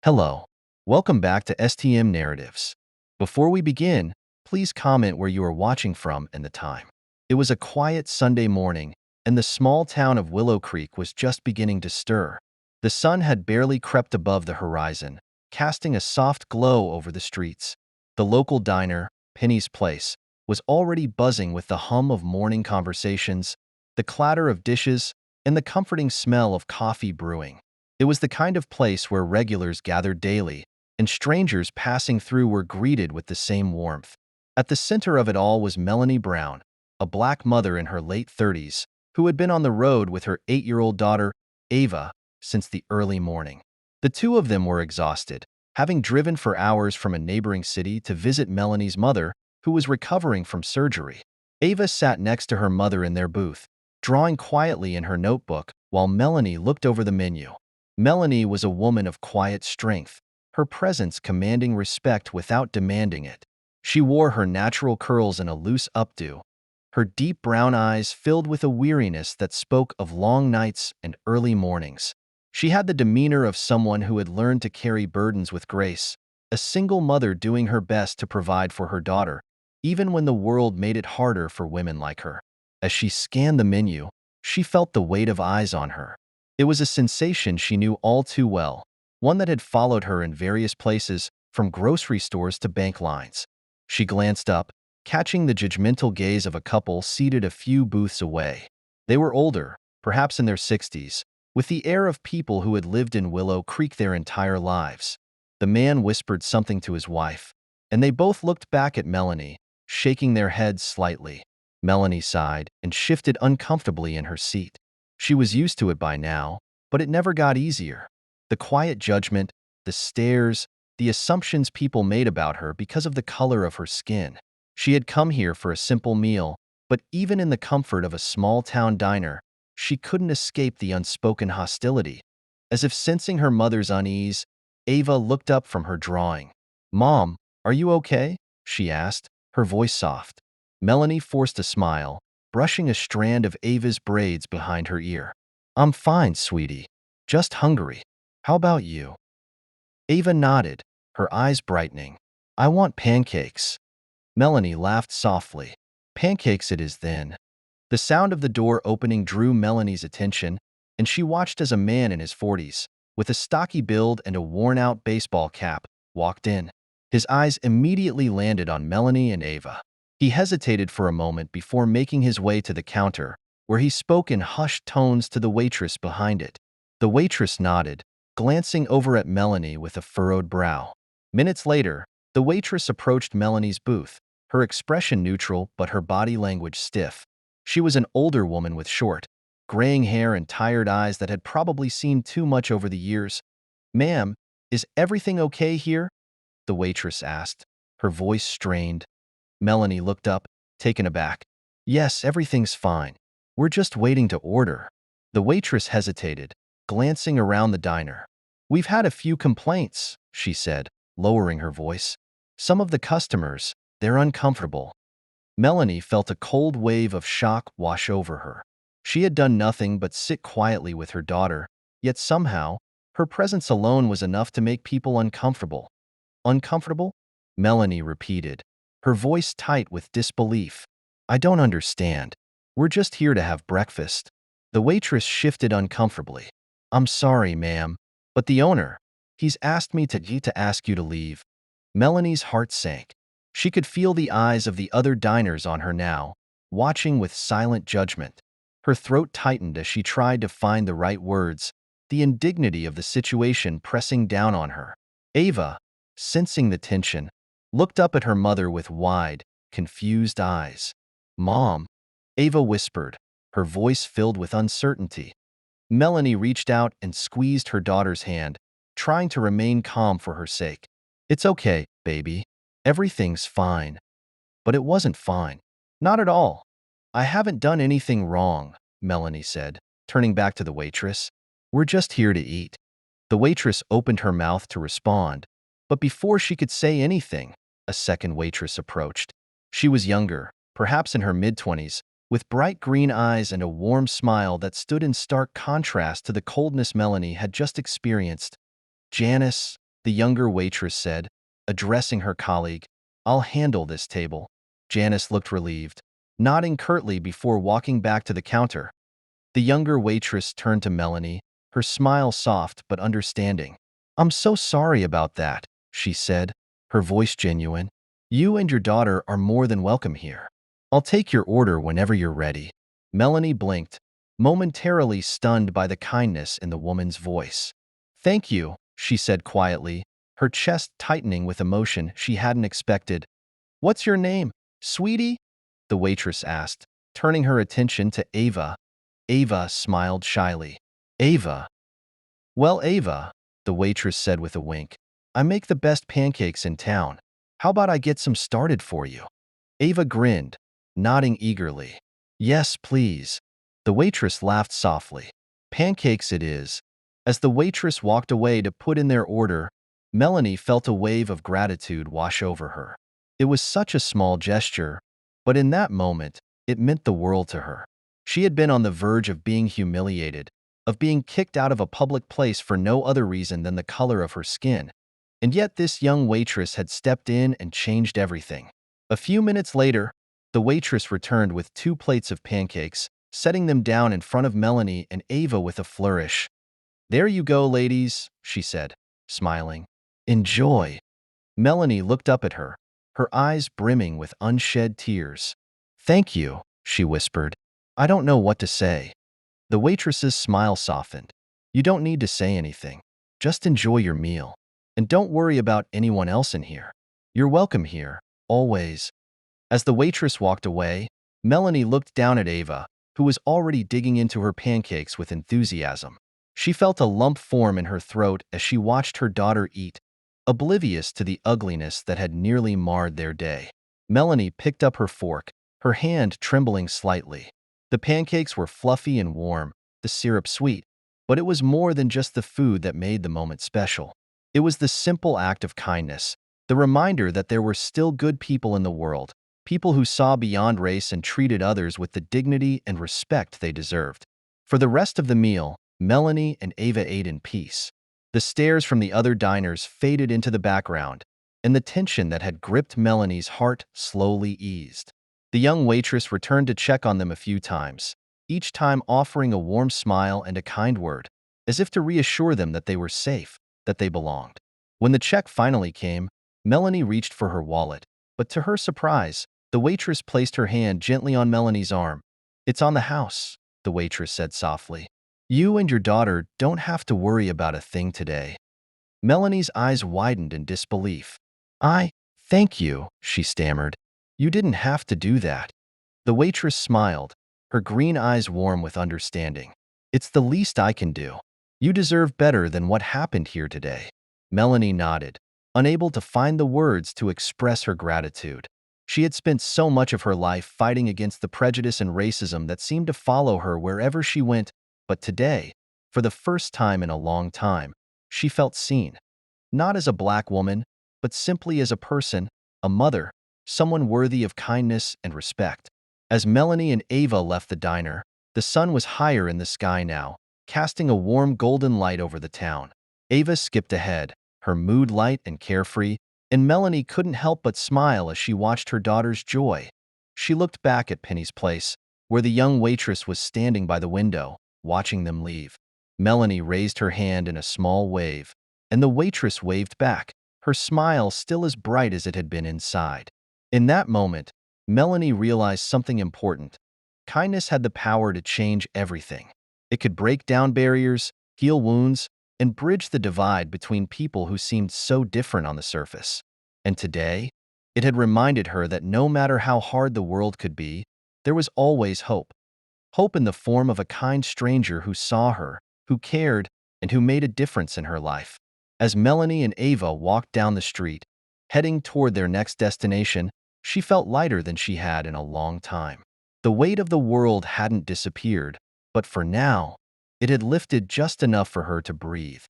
Hello. Welcome back to STM Narratives. Before we begin, please comment where you are watching from and the time. It was a quiet Sunday morning, and the small town of Willow Creek was just beginning to stir. The sun had barely crept above the horizon, casting a soft glow over the streets. The local diner, Penny's Place, was already buzzing with the hum of morning conversations, the clatter of dishes, and the comforting smell of coffee brewing. It was the kind of place where regulars gathered daily, and strangers passing through were greeted with the same warmth. At the center of it all was Melanie Brown, a black mother in her late 30s, who had been on the road with her 8-year-old daughter, Ava, since the early morning. The two of them were exhausted, having driven for hours from a neighboring city to visit Melanie's mother, who was recovering from surgery. Ava sat next to her mother in their booth, drawing quietly in her notebook while Melanie looked over the menu. Melanie was a woman of quiet strength, her presence commanding respect without demanding it. She wore her natural curls in a loose updo, her deep brown eyes filled with a weariness that spoke of long nights and early mornings. She had the demeanor of someone who had learned to carry burdens with grace, a single mother doing her best to provide for her daughter, even when the world made it harder for women like her. As she scanned the menu, she felt the weight of eyes on her. It was a sensation she knew all too well, one that had followed her in various places, from grocery stores to bank lines. She glanced up, catching the judgmental gaze of a couple seated a few booths away. They were older, perhaps in their 60s, with the air of people who had lived in Willow Creek their entire lives. The man whispered something to his wife, and they both looked back at Melanie, shaking their heads slightly. Melanie sighed and shifted uncomfortably in her seat. She was used to it by now, but it never got easier. The quiet judgment, the stares, the assumptions people made about her because of the color of her skin. She had come here for a simple meal, but even in the comfort of a small-town diner, she couldn't escape the unspoken hostility. As if sensing her mother's unease, Ava looked up from her drawing. "Mom, are you okay?" she asked, her voice soft. Melanie forced a smile, brushing a strand of Ava's braids behind her ear. "I'm fine, sweetie. Just hungry. How about you?" Ava nodded, her eyes brightening. "I want pancakes." Melanie laughed softly. "Pancakes it is then." The sound of the door opening drew Melanie's attention, and she watched as a man in his 40s, with a stocky build and a worn-out baseball cap, walked in. His eyes immediately landed on Melanie and Ava. He hesitated for a moment before making his way to the counter, where he spoke in hushed tones to the waitress behind it. The waitress nodded, glancing over at Melanie with a furrowed brow. Minutes later, the waitress approached Melanie's booth, her expression neutral but her body language stiff. She was an older woman with short, graying hair and tired eyes that had probably seen too much over the years. "Ma'am, is everything okay here?" the waitress asked, her voice strained. Melanie looked up, taken aback. "Yes, everything's fine. We're just waiting to order." The waitress hesitated, glancing around the diner. "We've had a few complaints," she said, lowering her voice. "Some of the customers, they're uncomfortable." Melanie felt a cold wave of shock wash over her. She had done nothing but sit quietly with her daughter, yet somehow, her presence alone was enough to make people uncomfortable. "Uncomfortable?" Melanie repeated, her voice tight with disbelief. "I don't understand. We're just here to have breakfast." The waitress shifted uncomfortably. "I'm sorry, ma'am, but the owner, he's asked me to ask you to leave." Melanie's heart sank. She could feel the eyes of the other diners on her now, watching with silent judgment. Her throat tightened as she tried to find the right words, the indignity of the situation pressing down on her. Ava, sensing the tension, looked up at her mother with wide, confused eyes. "Mom," Ava whispered, her voice filled with uncertainty. Melanie reached out and squeezed her daughter's hand, trying to remain calm for her sake. "It's okay, baby. Everything's fine." But it wasn't fine. Not at all. "I haven't done anything wrong," Melanie said, turning back to the waitress. "We're just here to eat." The waitress opened her mouth to respond, but before she could say anything, a second waitress approached. She was younger, perhaps in her mid-20s, with bright green eyes and a warm smile that stood in stark contrast to the coldness Melanie had just experienced. "Janice," the younger waitress said, addressing her colleague. I'll handle this table. Janice looked relieved, nodding curtly before walking back to the counter. The younger waitress turned to Melanie, her smile soft but understanding. I'm so sorry about that, she said, her voice genuine. You and your daughter are more than welcome here. I'll take your order whenever you're ready. Melanie blinked, momentarily stunned by the kindness in the woman's voice. Thank you, she said quietly, her chest tightening with emotion she hadn't expected. What's your name, sweetie? The waitress asked, turning her attention to Ava. Ava smiled shyly. Ava. Well, Ava, the waitress said with a wink, I make the best pancakes in town. How about I get some started for you? Ava grinned, nodding eagerly. Yes, please. The waitress laughed softly. Pancakes it is. As the waitress walked away to put in their order, Melanie felt a wave of gratitude wash over her. It was such a small gesture, but in that moment, it meant the world to her. She had been on the verge of being humiliated, of being kicked out of a public place for no other reason than the color of her skin. And yet this young waitress had stepped in and changed everything. A few minutes later, the waitress returned with 2 plates of pancakes, setting them down in front of Melanie and Ava with a flourish. There you go, ladies, she said, smiling. Enjoy. Melanie looked up at her, her eyes brimming with unshed tears. Thank you, she whispered. I don't know what to say. The waitress's smile softened. You don't need to say anything. Just enjoy your meal. And don't worry about anyone else in here. You're welcome here, always. As the waitress walked away, Melanie looked down at Ava, who was already digging into her pancakes with enthusiasm. She felt a lump form in her throat as she watched her daughter eat, oblivious to the ugliness that had nearly marred their day. Melanie picked up her fork, her hand trembling slightly. The pancakes were fluffy and warm, the syrup sweet, but it was more than just the food that made the moment special. It was the simple act of kindness, the reminder that there were still good people in the world, people who saw beyond race and treated others with the dignity and respect they deserved. For the rest of the meal, Melanie and Ava ate in peace. The stares from the other diners faded into the background, and the tension that had gripped Melanie's heart slowly eased. The young waitress returned to check on them a few times, each time offering a warm smile and a kind word, as if to reassure them that they were safe, that they belonged. When the check finally came, Melanie reached for her wallet, but to her surprise, the waitress placed her hand gently on Melanie's arm. It's on the house, the waitress said softly. You and your daughter don't have to worry about a thing today. Melanie's eyes widened in disbelief. Thank you, she stammered. You didn't have to do that. The waitress smiled, her green eyes warm with understanding. It's the least I can do. You deserve better than what happened here today. Melanie nodded, unable to find the words to express her gratitude. She had spent so much of her life fighting against the prejudice and racism that seemed to follow her wherever she went, but today, for the first time in a long time, she felt seen. Not as a black woman, but simply as a person, a mother, someone worthy of kindness and respect. As Melanie and Ava left the diner, the sun was higher in the sky now, casting a warm golden light over the town. Ava skipped ahead, her mood light and carefree, and Melanie couldn't help but smile as she watched her daughter's joy. She looked back at Penny's place, where the young waitress was standing by the window, watching them leave. Melanie raised her hand in a small wave, and the waitress waved back, her smile still as bright as it had been inside. In that moment, Melanie realized something important. Kindness had the power to change everything. It could break down barriers, heal wounds, and bridge the divide between people who seemed so different on the surface. And today, it had reminded her that no matter how hard the world could be, there was always hope. Hope in the form of a kind stranger who saw her, who cared, and who made a difference in her life. As Melanie and Ava walked down the street, heading toward their next destination, she felt lighter than she had in a long time. The weight of the world hadn't disappeared, but for now, it had lifted just enough for her to breathe.